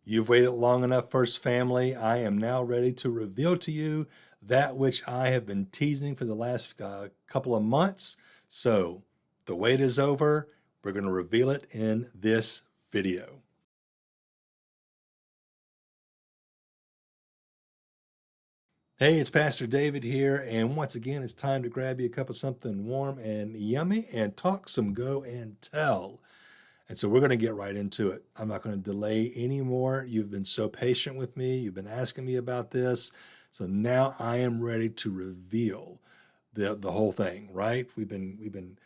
You've waited long enough, First Family. I am now ready to reveal to you that which I have been teasing for the last couple of months. So the wait is over. We're going to reveal it in this video. Hey, it's Pastor David here, and once again, it's time to grab you a cup of something warm and yummy and talk some go and tell. And so we're going to get right into it. I'm not going to delay anymore. You've been so patient with me. You've been asking me about this. So now I am ready to reveal the whole thing, right? We've been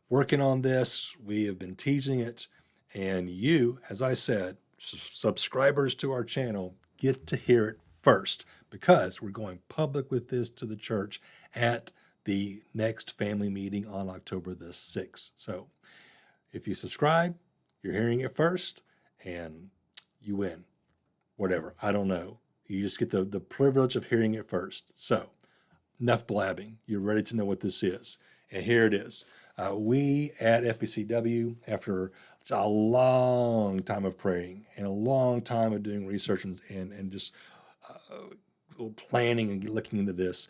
working on this. We have been teasing it. And you, as I said, subscribers to our channel get to hear it first because we're going public with this to the church at the next family meeting on October the 6th. So if you subscribe, you're hearing it first, and you win. Whatever. I don't know. You just get the privilege of hearing it first. So, enough blabbing. You're ready to know what this is. And here it is. We at FBCW, after a long time of praying and a long time of doing research and just planning and looking into this,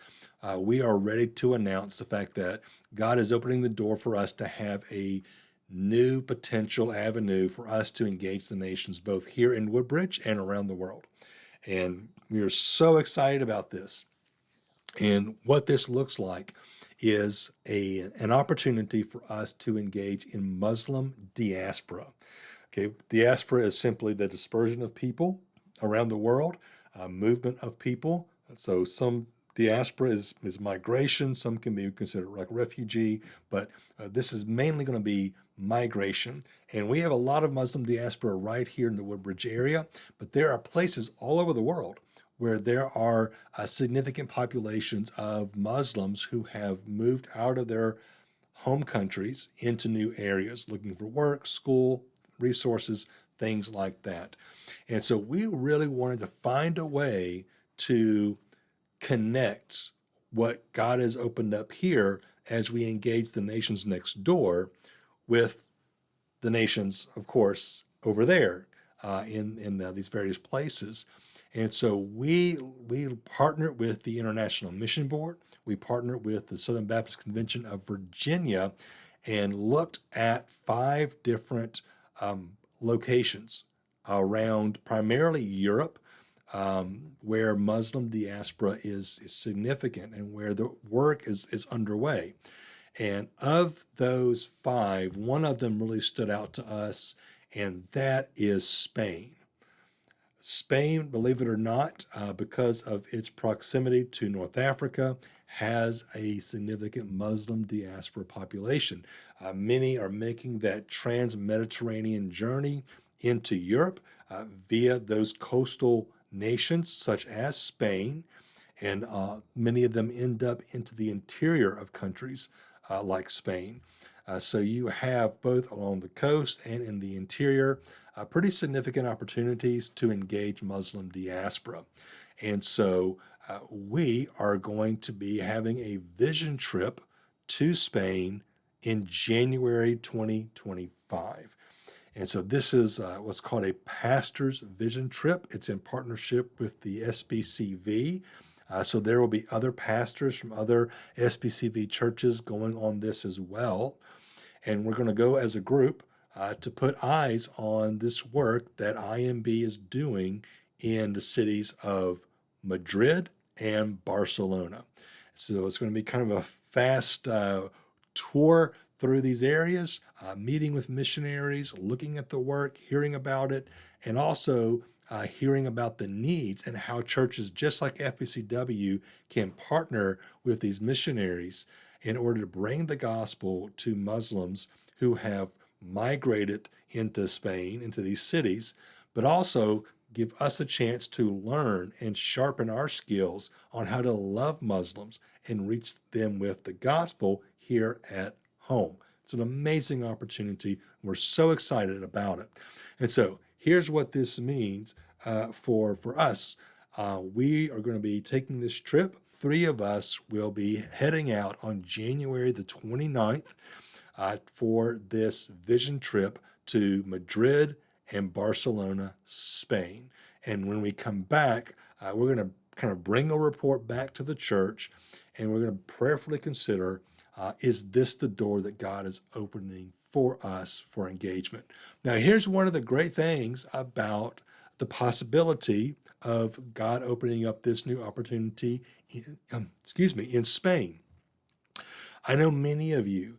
we are ready to announce the fact that God is opening the door for us to have a new potential avenue for us to engage the nations both here in Woodbridge and around the world. And we are so excited about this. And what this looks like is an opportunity for us to engage in Muslim diaspora. Okay, diaspora is simply the dispersion of people around the world, movement of people. So some diaspora is migration. Some can be considered like refugee, but this is mainly going to be migration. And we have a lot of Muslim diaspora right here in the Woodbridge area, but there are places all over the world where there are significant populations of Muslims who have moved out of their home countries into new areas looking for work, school, resources, things like that. And so we really wanted to find a way to connect what God has opened up here as we engage the nations next door with the nations, of course, over there in these various places. And so we partnered with the International Mission Board. We partnered with the Southern Baptist Convention of Virginia and looked at 5 different locations around primarily Europe, where Muslim diaspora is significant and where the work is underway. And of those 5, one of them really stood out to us, and that is Spain. Spain, believe it or not, because of its proximity to North Africa, has a significant Muslim diaspora population. Many are making that trans-Mediterranean journey into Europe via those coastal nations such as Spain, and many of them end up into the interior of countries like Spain. So you have both along the coast and in the interior pretty significant opportunities to engage Muslim diaspora. And so we are going to be having a vision trip to Spain in January 2025. And so this is what's called a pastor's vision trip. It's in partnership with the SBCV. So there will be other pastors from other SBCV churches going on this as well. And we're going to go as a group to put eyes on this work that IMB is doing in the cities of Madrid and Barcelona. So it's going to be kind of a fast tour through these areas, meeting with missionaries, looking at the work, hearing about it, and also hearing about the needs and how churches just like FBCW can partner with these missionaries in order to bring the gospel to Muslims who have migrated into Spain, into these cities, but also give us a chance to learn and sharpen our skills on how to love Muslims and reach them with the gospel here at home. It's an amazing opportunity. We're so excited about it. And so here's what this means for us. We are going to be taking this trip. 3 of us will be heading out on January the 29th for this vision trip to Madrid and Barcelona, Spain. And when we come back, we're going to kind of bring a report back to the church, and we're going to prayerfully consider, is this the door that God is opening for us for engagement? Now, here's one of the great things about the possibility of God opening up this new opportunity in Spain. I know many of you,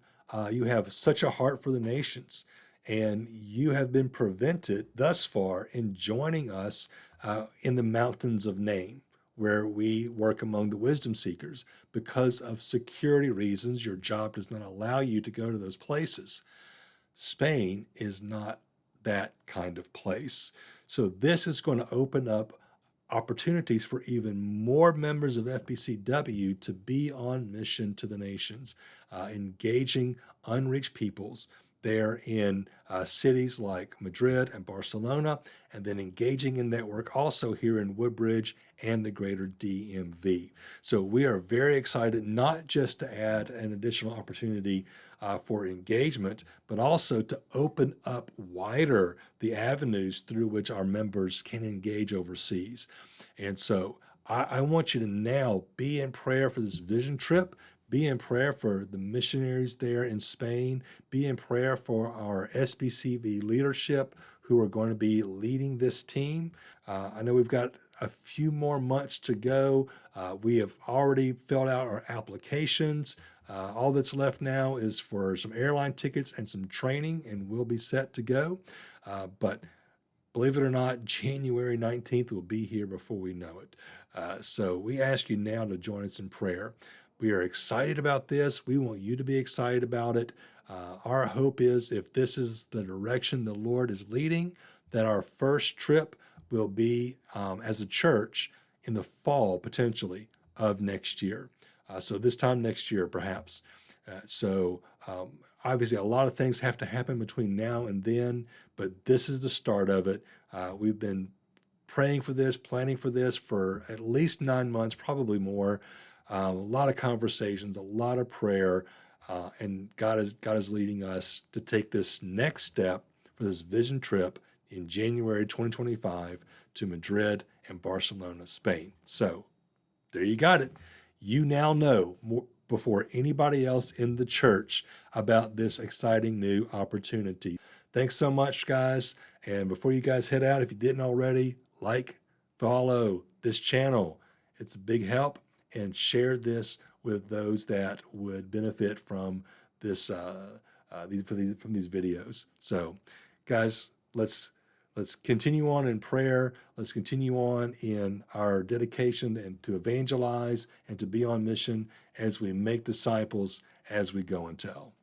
you have such a heart for the nations, and you have been prevented thus far in joining us in the mountains of Nain, where we work among the wisdom seekers. Because of security reasons, your job does not allow you to go to those places. Spain is not that kind of place. So this is going to open up opportunities for even more members of FBCW to be on mission to the nations, engaging unreached peoples there in cities like Madrid and Barcelona, and then engaging in network also here in Woodbridge and the greater DMV. So we are very excited not just to add an additional opportunity for engagement, but also to open up wider the avenues through which our members can engage overseas. And so I want you to now be in prayer for this vision trip. Be in prayer for the missionaries there in Spain. Be in prayer for our SBCV leadership who are going to be leading this team. I know we've got a few more months to go. We have already filled out our applications. All that's left now is for some airline tickets and some training, and we'll be set to go. But believe it or not, January 19th will be here before we know it. So we ask you now to join us in prayer. We are excited about this. We want you to be excited about it. Our hope is, if this is the direction the Lord is leading, that our first trip will be as a church in the fall, potentially, of next year. So this time next year, perhaps. Obviously, a lot of things have to happen between now and then, but this is the start of it. We've been praying for this, planning for this for at least 9 months, probably more. A lot of conversations, a lot of prayer, and God is leading us to take this next step for this vision trip in January 2025 to Madrid and Barcelona, Spain. So there you got it. You now know more before anybody else in the church about this exciting new opportunity. Thanks so much, guys. And before you guys head out, if you didn't already, like, follow this channel. It's a big help. And share this with those that would benefit from this from these videos. So, guys, let's continue on in prayer. Let's continue on in our dedication and to evangelize and to be on mission as we make disciples as we go and tell.